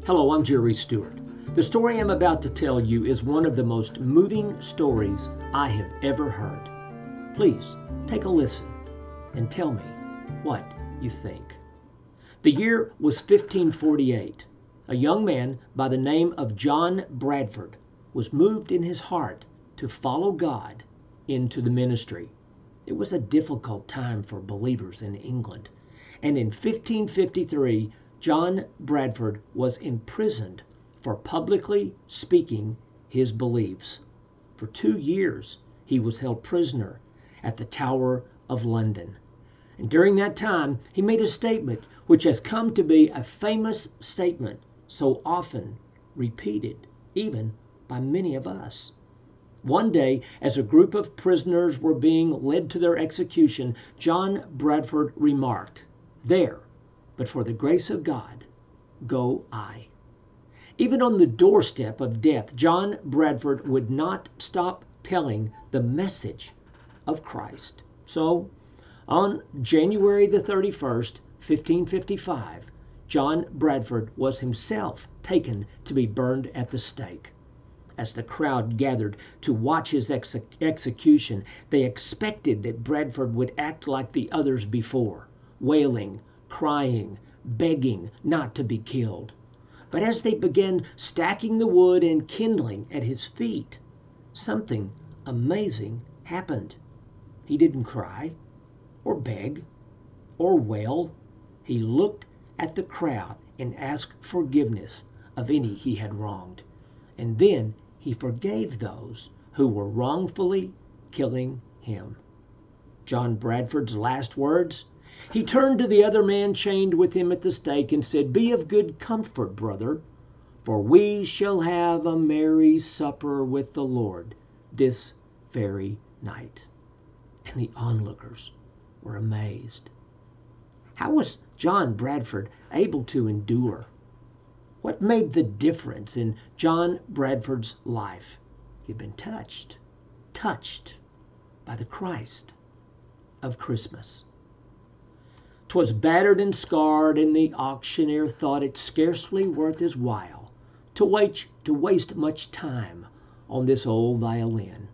Hello, I'm Jerry Stewart. The story I'm about to tell you is one of the most moving stories I have ever heard. Please take a listen and tell me what you think. The year was 1548. A young man by the name of John Bradford was moved in his heart to follow God into the ministry. It was a difficult time for believers in England, and in 1553, John Bradford was imprisoned for publicly speaking his beliefs. For 2 years, he was held prisoner at the Tower of London. And during that time, he made a statement which has come to be a famous statement, so often repeated, even by many of us. One day, as a group of prisoners were being led to their execution, John Bradford remarked, "There, but for the grace of God, go I." Even on the doorstep of death, John Bradford would not stop telling the message of Christ. So, on January the 31st, 1555, John Bradford was himself taken to be burned at the stake. As the crowd gathered to watch his execution, they expected that Bradford would act like the others before, wailing, crying, begging not to be killed. But as they began stacking the wood and kindling at his feet, something amazing happened. He didn't cry, or beg, or wail. He looked at the crowd and asked forgiveness of any he had wronged. And then he forgave those who were wrongfully killing him. John Bradford's last words? He turned to the other man chained with him at the stake and said, "Be of good comfort, brother, for we shall have a merry supper with the Lord this very night." And the onlookers were amazed. How was John Bradford able to endure? What made the difference in John Bradford's life? He'd been touched by the Christ of Christmas. 'Twas battered and scarred, and the auctioneer thought it scarcely worth his while to waste much time on this old violin.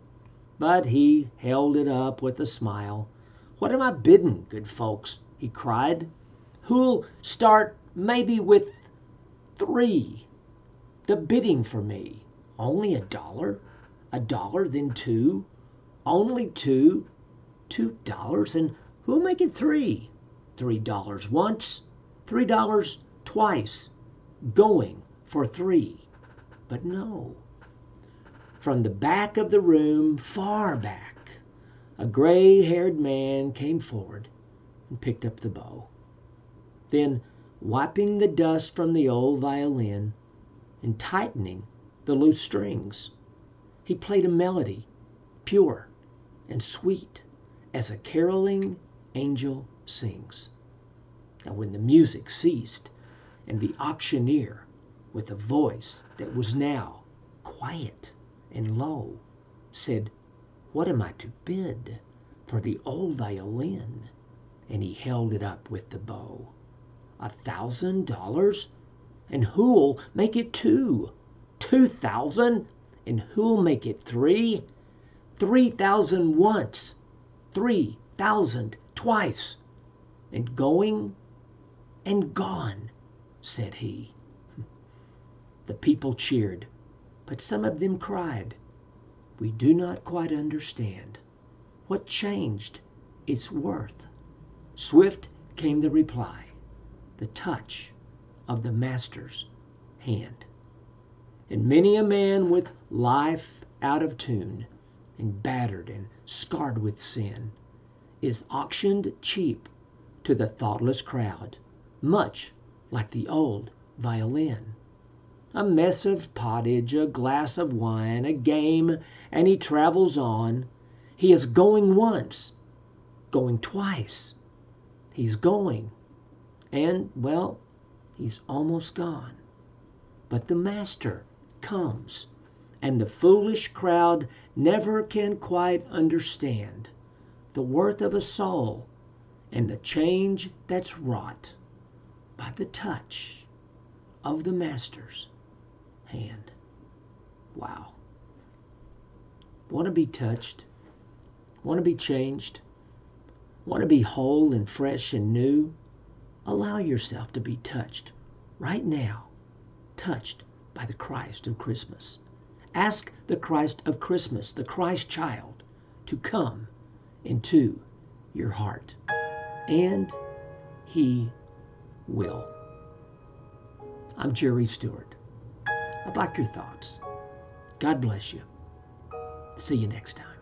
But he held it up with a smile. "What am I bidding, good folks?" he cried. "Who'll start maybe with 3? The bidding for me. Only $1? $1, then 2. Only 2. $2, and who'll make it 3? $3 once, $3 twice. Going for 3. But no. From the back of the room, far back, a gray-haired man came forward and picked up the bow. Then, wiping the dust from the old violin and tightening the loose strings, he played a melody, pure and sweet as a caroling angel sings. Now when the music ceased, and the auctioneer, with a voice that was now quiet and low, said, "What am I to bid for the old violin?" And he held it up with the bow. $1,000? And who'll make it 2? 2,000? And who'll make it 3? 3,000 once, 3,000 twice. And going and gone, said he. The people cheered, but some of them cried, "We do not quite understand. What changed its worth?" Swift came the reply, the touch of the Master's hand. And many a man with life out of tune, and battered and scarred with sin, is auctioned cheap to the thoughtless crowd, much like the old violin. A mess of pottage, a glass of wine, a game, and he travels on. He is going once, going twice. He's going, and, well, he's almost gone. But the Master comes, and the foolish crowd never can quite understand the worth of a soul and the change that's wrought by the touch of the Master's hand. Wow. Want to be touched? Want to be changed? Want to be whole and fresh and new? Allow yourself to be touched right now, touched by the Christ of Christmas. Ask the Christ of Christmas, the Christ child, to come into your heart. And He will. I'm Jerry Stewart. I'd like your thoughts. God bless you. See you next time.